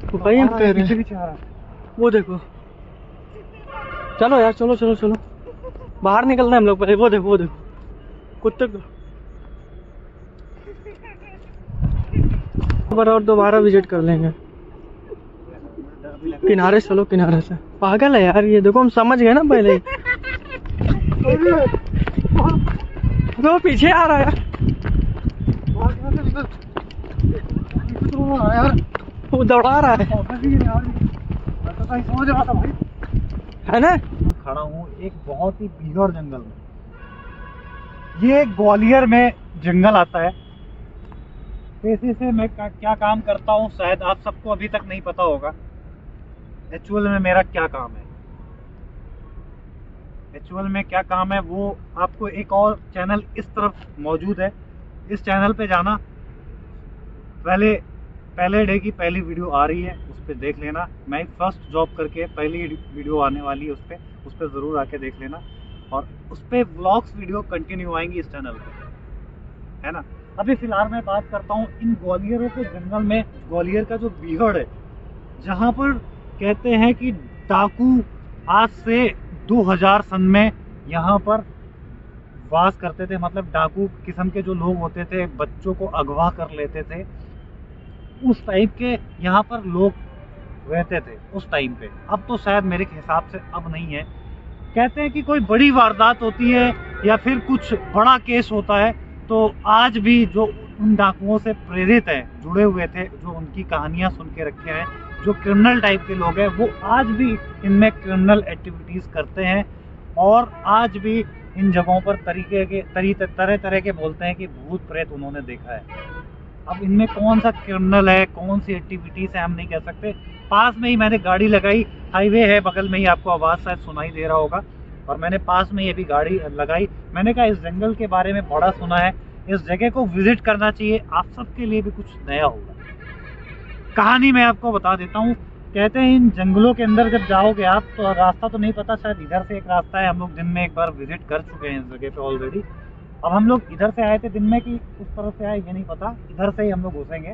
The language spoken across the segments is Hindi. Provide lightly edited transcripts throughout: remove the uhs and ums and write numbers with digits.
भाई हम कह रहे हैं वो देखो, चलो यार चलो चलो चलो बाहर निकलना है हम लोग पहले। वो देखो कुत्ते को पर और दोबारा विजिट कर लेंगे। किनारे चलो, किनारे से। पागल है यार ये, देखो हम समझ गए ना पहले ही। वो पीछे आ रहा है यार, वो दौड़ा रहा है है ना। खड़ा हूँ एक बहुत ही भीड़ जंगल में। ये ग्वालियर में जंगल आता है। पैसे से मैं क्या काम करता हूँ शायद आप सबको अभी तक नहीं पता होगा। एक्चुअल में मेरा क्या काम है, एक्चुअल में क्या काम है वो आपको एक और चैनल इस तरफ मौजूद है, इस चैनल पे जाना। पहले डे की पहली वीडियो आ रही है, उस पर देख लेना। मैं फर्स्ट जॉब करके पहली वीडियो आने वाली है, उस पर ज़रूर आके देख लेना। और उस पर व्लॉग्स वीडियो कंटिन्यू आएंगी इस चैनल पे, है ना। अभी फिलहाल मैं बात करता हूँ इन ग्वालियरों के जंगल में, ग्वालियर का जो बीहड़ है, जहाँ पर कहते हैं कि डाकू आज से 2000 सन में यहाँ पर वास करते थे। मतलब डाकू किस्म के जो लोग होते थे, बच्चों को अगवा कर लेते थे, उस टाइप के यहाँ पर लोग रहते थे उस टाइम पे। अब तो शायद मेरे हिसाब से अब नहीं है। कहते हैं कि कोई बड़ी वारदात होती है या फिर कुछ बड़ा केस होता है तो आज भी जो उन डाकुओं से प्रेरित है, जुड़े हुए थे, जो उनकी कहानियां सुन के रखे हैं, जो क्रिमिनल टाइप के लोग हैं, वो आज भी इनमें क्रिमिनल एक्टिविटीज़ करते हैं। और आज भी इन जगहों पर तरह तरह के बोलते हैं कि भूत प्रेत उन्होंने देखा है। अब इनमें कौन सा क्रिमिनल है, कौन सी एक्टिविटीज़ है, हम नहीं कह सकते। पास में ही मैंने गाड़ी लगाई, हाईवे है बगल में ही, आपको आवाज़ शायद सुनाई दे रहा होगा, और मैंने पास में ये भी गाड़ी लगाई। मैंने कहा इस जंगल के बारे में बड़ा सुना है, इस जगह को विजिट करना चाहिए, आप सबके लिए भी कुछ नया होगा। कहानी मैं आपको बता देता हूँ। कहते हैं इन जंगलों के अंदर जब जाओगे आप, तो रास्ता तो नहीं पता, शायद इधर से एक रास्ता है, हम लोग दिन में एक बार विजिट कर चुके हैं इस जगह पे ऑलरेडी। अब हम लोग इधर से आए थे दिन में कि उस तरफ से आए ये नहीं पता, इधर से ही हम लोग घुसेंगे।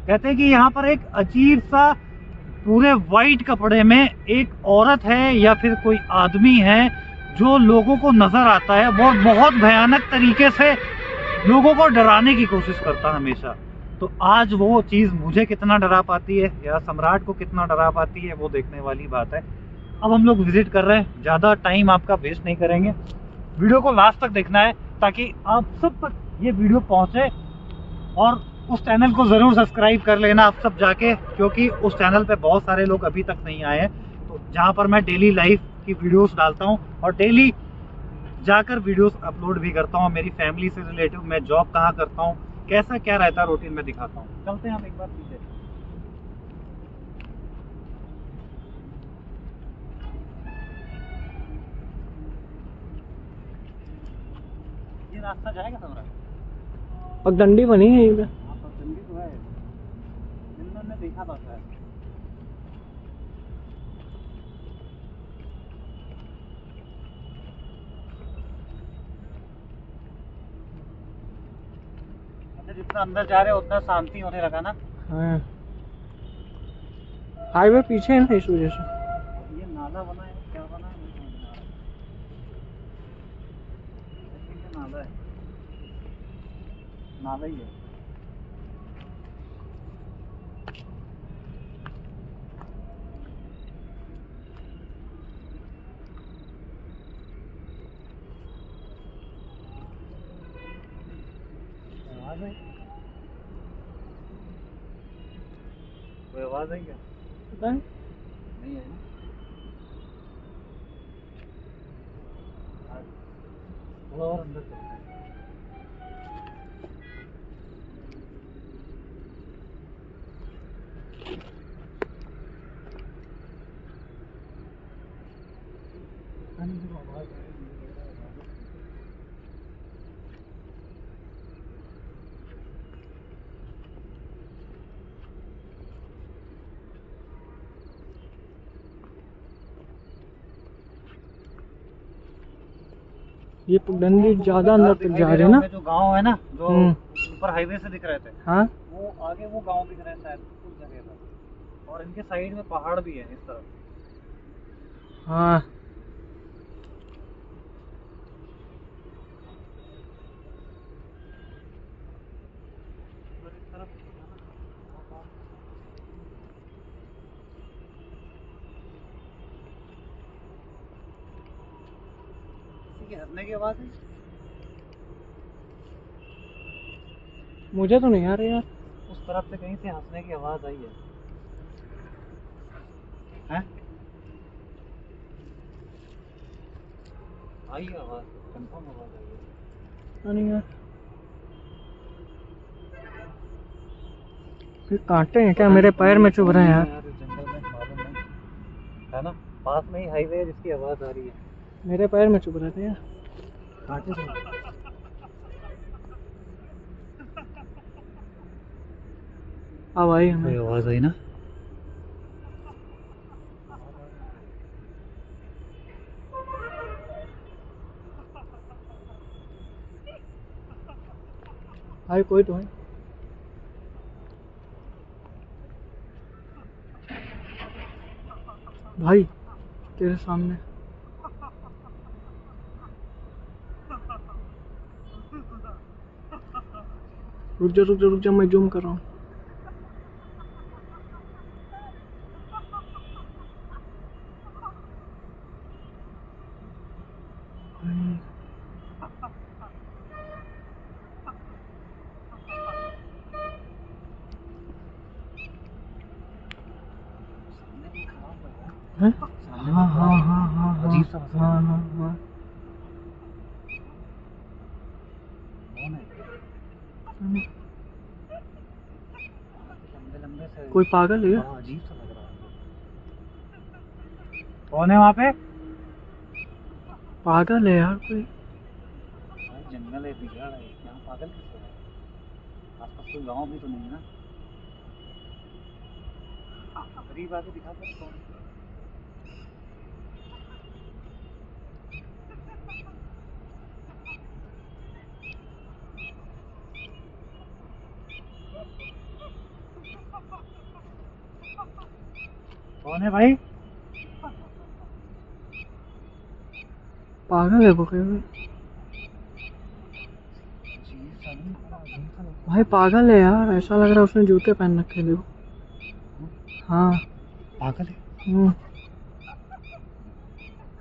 कहते हैं कि यहाँ पर एक अजीब सा पूरे वाइट कपड़े में एक औरत है या फिर कोई आदमी है जो लोगों को नजर आता है, वो बहुत भयानक तरीके से लोगों को डराने की कोशिश करता है हमेशा। तो आज वो चीज़ मुझे कितना डरा पाती है या सम्राट को कितना डरा पाती है, वो देखने वाली बात है। अब हम लोग विजिट कर रहे हैं, ज़्यादा टाइम आपका वेस्ट नहीं करेंगे, वीडियो को लास्ट तक देखना है ताकि आप सब तक ये वीडियो पहुंचे। और उस चैनल को ज़रूर सब्सक्राइब कर लेना आप सब जाके, क्योंकि उस चैनल पे बहुत सारे लोग अभी तक नहीं आए हैं। तो जहाँ पर मैं डेली लाइफ की वीडियोस डालता हूँ और डेली जाकर वीडियोस अपलोड भी करता हूँ, मेरी फैमिली से रिलेटिव, मैं जॉब कहाँ करता हूँ, कैसा क्या रहता है रूटीन में दिखाता हूँ। चलते हैं हम एक बार पीछे। ये रास्ता जाएगा सम्राट? पगडंडी बनी है ये। पगडंडी तो है, मैंने देखा था शायद। जितना अंदर जा रहे हो उतना शांति होने लगा ना। हाँ, हाईवे पीछे है ना, इस वजह से। ये नाला बना है, क्या बना है नहीं समझ में आ रहा। नाला है, नाला ही है। आवाज है, कोई आवाज है क्या? पता है नहीं है ना। थोड़ा और अंदर चलते हैं। आवाज है। ये पगडंडी ज्यादा अंदर तक जा रही है ना। जो गांव है ना, जो ऊपर हाईवे से दिख रहे थे, हाँ वो आगे वो गांव दिख रहे हैं शायद उस जगह पर। और इनके साइड में पहाड़ भी है इस तरफ। हाँ और इस तरफ किसी के हंसने की आवाज है। मुझे तो नहीं आ रही यार। उस तरफ से कहीं से हंसने की आवाज आई है। हैं? आई है आवाज, कंफर्म आवाज आई है। पता नहीं यार, फिर कांटे हैं क्या मेरे पैर में चुभ रहे हैं यार। इस जंगल में मालूम नहीं है ना, पास में ही हाईवे है जिसकी आवाज आ रही है। मेरे पैर में चुभ रहे थे यार। कांटे से अब आई कोई हमें। आवाज आई ना। भाई कोई तो है भाई तेरे सामने। रुक जा रुक जा रुक जा, मैं जूम कर रहा हूँ। हैं? हाँ हाँ हाँ हाँ अजीब सा हंस रहा हाँ है। हाँ हाँ। कौन है? लंबे लंबे से कोई पागल है क्या? हाँ, अजीब सा लग रहा है। कौन है वहाँ पे? पागल है यार कोई। भाई जंगल है, बिगड़ है, यहाँ पागल किसे है? आसपास कोई गांव भी तो नहीं है ना। करीब आके दिखा कर कौन है? कौन है भाई? पागल है वो कोई। अजीब सा नहीं लग रहा, अजीब सा लग रहा भाई पागल है यार, ऐसा लग रहा है उसने जूते पहन रखे देखो। हाँ। पागल है।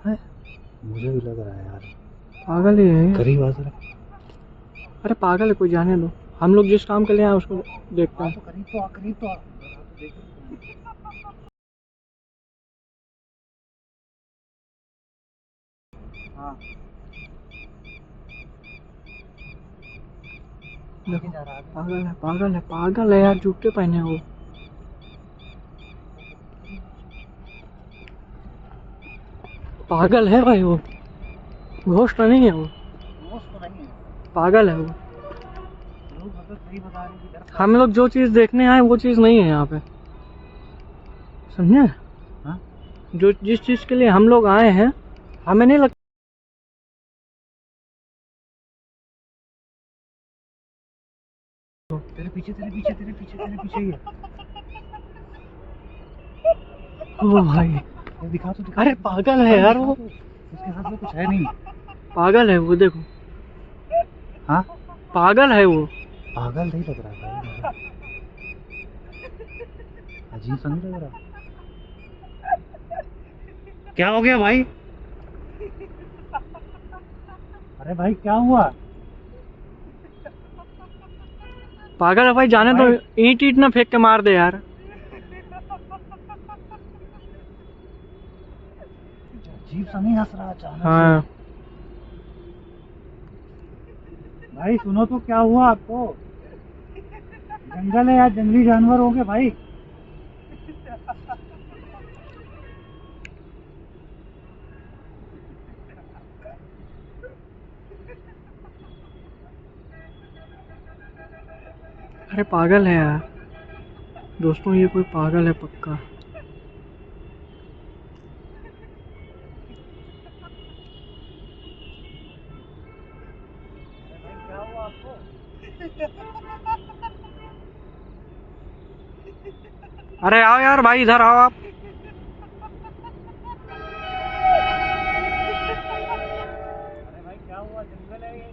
है? मुझे भी लग रहा है यार, पागल ही है। करीब आ जरा। अरे पागल है कोई, जाने दो। हम लोग जिस काम के लिए आए उसको देखते हाँ हैं। तो करीब तो आ, करीब तो आ। जरा तो देख लेते हैं। हाँ देखो जा रहा है। पागल है पागल है पागल है यार, जूते पहने वो। पागल है भाई वो, घोस्ट नहीं है वो, दोस्त तो नहीं है। पागल है वो। लोग मतलब सही बता रहे हैं कि इधर हम लोग जो चीज देखने आए वो चीज नहीं है यहाँ पे, समझे? हाँ? जो जिस चीज के लिए हम लोग आए हैं हमें नहीं लगता। तेरे पीछे तेरे पीछे तेरे पीछे तेरे पीछे ही है। ओ भाई ये दिखा तो दिखा। अरे पागल है यार वो, उसके हाथ में कुछ है नहीं। पागल है वो देखो। हाँ पागल है वो। पागल नहीं लग रहा है भाई मुझे। अजीब सा नहीं लग रहा। क्या हो गया भाई? अरे भाई क्या हुआ? पागल है भाई, जाने दो। ईंट ईंट ना फेंक के मार दे यार। अजीब सा नहीं हंस रहा अचानक हाँ से? भाई सुनो तो, क्या हुआ आपको? जंगल है यार, जंगली जानवर होंगे भाई। अरे पागल है यार दोस्तों, ये कोई पागल है पक्का। अरे भाई क्या हुआ आपको? अरे आओ यार भाई, इधर आओ आप। अरे भाई क्या हुआ, जंगल है ये।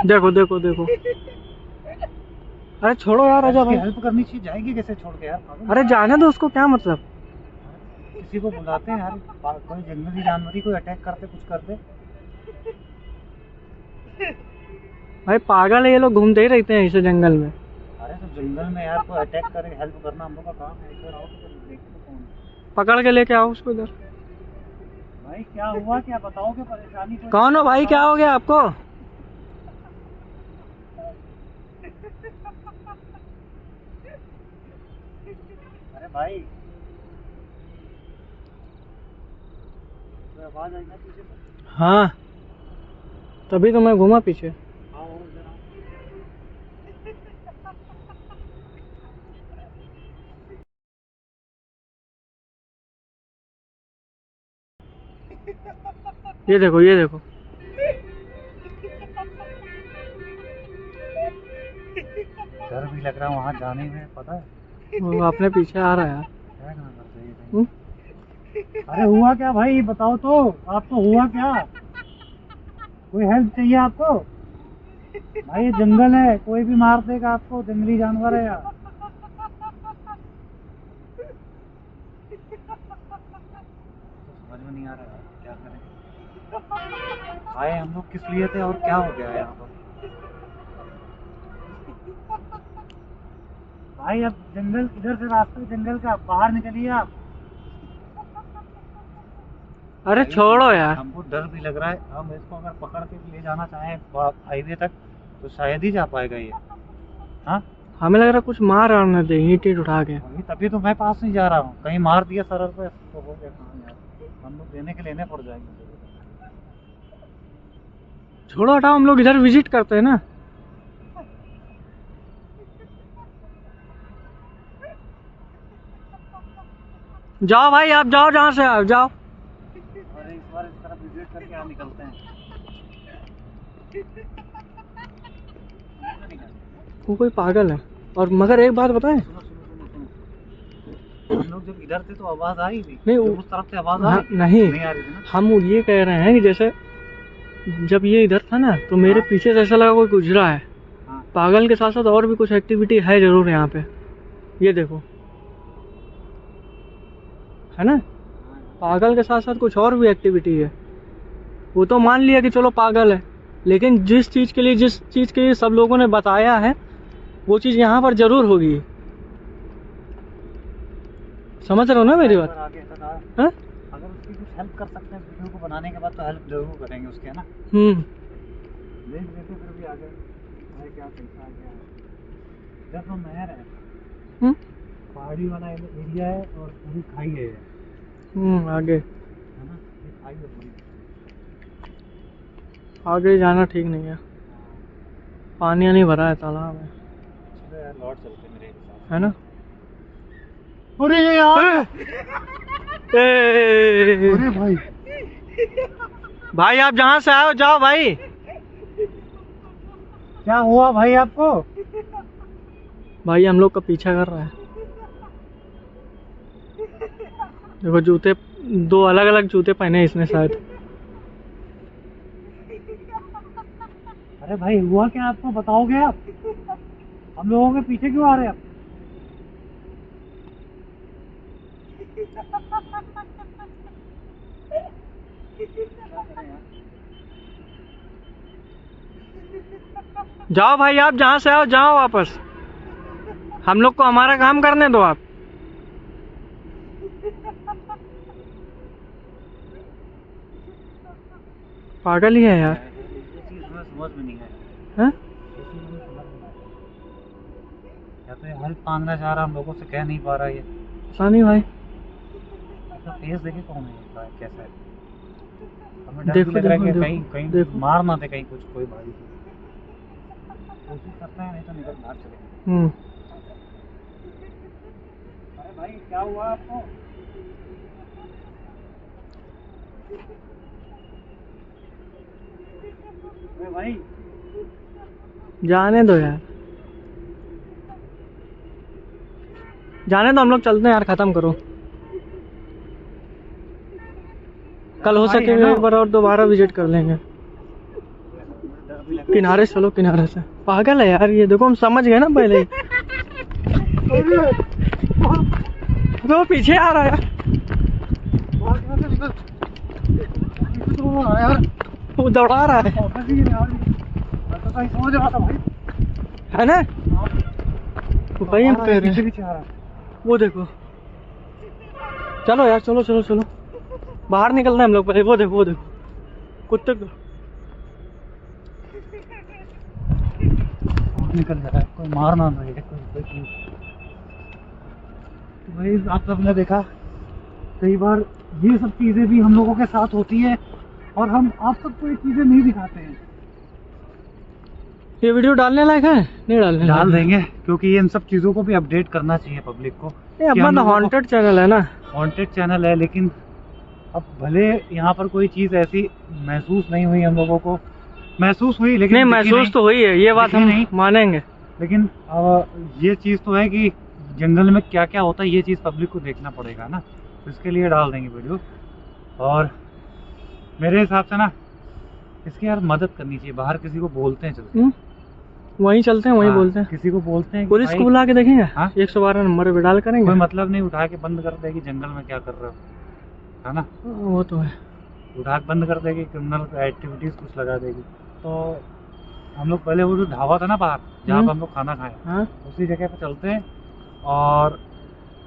देखो देखो देखो। अरे छोड़ो यार, आजा भाई। हेल्प करनी चाहिए, जाएगी कैसे छोड़ के यार पागल? अरे जाने दो उसको, क्या मतलब। किसी को बुलाते हैं यार, कोई जंगली जानवर ही कोई अटैक करते, कुछ करते। भाई पागल है ये लोग, घूमते ही रहते हैं इसे जंगल में। अरे तो जंगल में यार कोई अटैक करे, हेल्प करना हम लोग का काम है। इधर आओ तो देखते कौन है। पकड़ के लेके आओ उसको इधर। भाई क्या हुआ, क्या बताओगे, परेशानी कोई? कौन हो भाई, क्या हो गया आपको? अरे भाई कोई आवाज आई ना पीछे से? हाँ, तभी तो मैं घूमा पीछे। आओ इधर आओ। ये देखो ये देखो। डर भी लग रहा है वहाँ जाने में, पता है। वो अपने पीछे आ रहा है यार। क्या करना करते हैं ये हम्म? कहीं? अरे हुआ क्या भाई, बताओ तो, आप तो हुआ क्या? कोई हेल्प चाहिए आपको? भाई ये जंगल है, कोई भी मार देगा आपको, जंगली जानवर है यार। समझ में नहीं आ रहा है क्या करें। आए हम लोग किस लिए थे और क्या हो गया यहाँ पर? भाई अब जंगल, इधर से रास्ता जंगल का, बाहर निकलिए आप। अरे छोड़ो यार। हमको डर भी लग रहा है, हम इसको अगर पकड़ के ले जाना चाहें हाईवे तक तो शायद ही जा पाएगा ये। हाँ, हमें लग रहा कुछ मार और न दे, ईंट ईंट उठा के। वही तभी तो मैं पास नहीं जा रहा हूँ, कहीं मार दिया सर पे तो हो गया काम यार, हम लोग देने के लेने पड़ जाएंगे। छोड़ो हटाओ, हम लोग इधर विजिट करते हैं ना। जाओ भाई, आप जाओ जहाँ से आओ, जाओ। और इस बार इस तरफ विजिट करके यहाँ निकलते हैं। वो कोई पागल है। और मगर एक बात बताएं, सुनो सुनो सुनो सुनो, हम लोग जब इधर थे तो आवाज आ रही थी, नहीं जब उस तरफ से आवाज हाँ, आ रही नहीं नहीं आ रही थी ना? हम ये कह रहे हैं कि जैसे जब ये इधर था ना तो मेरे हाँ। पीछे से ऐसा लगा कोई गुजरा है। हाँ। पागल के साथ साथ और भी कुछ एक्टिविटी है जरूर यहाँ पे। ये देखो, है ना, पागल के साथ साथ कुछ और भी एक्टिविटी है। वो तो मान लिया कि चलो पागल है, लेकिन जिस चीज के लिए सब लोगों ने बताया है वो चीज यहाँ पर जरूर होगी। समझ रहे हो ना मेरी बात? आगे तक हाँ? अगर उसकी कुछ हेल्प कर सकते हैं वीडियो को बनाने के बाद तो हेल्प जरूर करेंगे उसके, है ना? देख लेते फिर भी आगे है क्या, कैसा क्या है। इधर तो नहर है, पहाड़ी वाला एरिया है और पूरी खाई है, आगे है ना? ये खाई है पूरी। आगे जाना ठीक नहीं है, पानी नहीं भरा है तालाब में, चलो यार लौट चलते मेरे हिसाब है ना? से। अरे यार, अरे भाई भाई आप जहाँ से आओ जाओ भाई। क्या हुआ भाई आपको? भाई हम लोग का पीछा कर रहा है। देखो जूते, दो अलग अलग जूते पहने हैं इसने शायद। अरे भाई हुआ क्या आपको, बताओगे आप? हम लोगों के पीछे क्यों आ रहे हैं आप? जाओ भाई, आप जहाँ से आओ जाओ वापस, हम लोग को हमारा काम करने दो आप। पागल ही है यार। ये चीज हमें समझ में नहीं है। हैं? या तो ये हेल्प मांगना चाह रहा, हम लोगों से कह नहीं पा रहा ये। पता नहीं भाई। इसका फेस देखे कौन है ये, कैसा है? हमें डर देखो, भी लग रहा है देखो, कि देखो, कहीं देखो। मार ना दे, कहीं कुछ कोई भारी कोशिश करते हैं, नहीं तो निकल भाग चले। अरे भाई क्या हुआ आपको? अरे भाई जाने दो यार। जाने तो हम लोग चलते हैं यार, खत्म करो। कल हो भाई सके है ना। एक बार और दोबारा विजिट कर लेंगे। किनारे से चलो, किनारे से। पागल है यार ये, देखो हम समझ गए ना पहले ही। तो पीछे आ रहा है यार, वो दौड़ा रहा है समझ रहा था भाई, है ना? भाई हम कह रहे हैं, पीछे आ रहा है। वो देखो। चलो यार, चलो चलो चलो, बाहर निकलना है हम लोग पहले। वो देखो, वो देखो कुत्ते को। निकल जा रहा है, कोई मार ना रही है, कोई चीज। तो भाई आप सबने देखा, कई बार ये सब चीजें भी हम लोगों के साथ होती है और हम आप सबको ये चीजें नहीं दिखाते हैं। ये वीडियो डालने लायक है? नहीं डालने डाल लायक। देंगे, क्योंकि इन सब चीजों को भी अपडेट करना चाहिए पब्लिक को। ये अपना तो हॉन्टेड चैनल है ना। हॉन्टेड चैनल है, लेकिन अब भले यहाँ पर कोई चीज ऐसी महसूस नहीं हुई, हम लोगों को महसूस हुई, लेकिन नहीं, दिखी महसूस तो हुई है, ये बात दिखी हम नहीं। मानेंगे। लेकिन अब ये चीज़ तो है कि जंगल में क्या क्या होता है, ये चीज़ पब्लिक को देखना पड़ेगा ना, तो इसके लिए डाल देंगे वीडियो। और मेरे हिसाब से ना इसकी यार मदद करनी चाहिए, बाहर किसी को बोलते हैं चलते। वहीं चलते हैं, वहीं हाँ, बोलते हैं। किसी को बोलते हैं कि पुलिस भाई, को बुला के देखेंगे। हाँ? 112 नंबर पे डाल करेंगे। कोई मतलब नहीं, उठा के बंद कर देगी जंगल में क्या कर रहे हो, है ना? वो तो है। उठा के बंद कर देगी, क्रिमिनल एक्टिविटीज़ कुछ लगा देगी। तो हम लोग पहले वो जो ढाबा था ना बाहर, जहाँ पर हम लोग खाना खाए, हाँ, उसी जगह पे चलते हैं और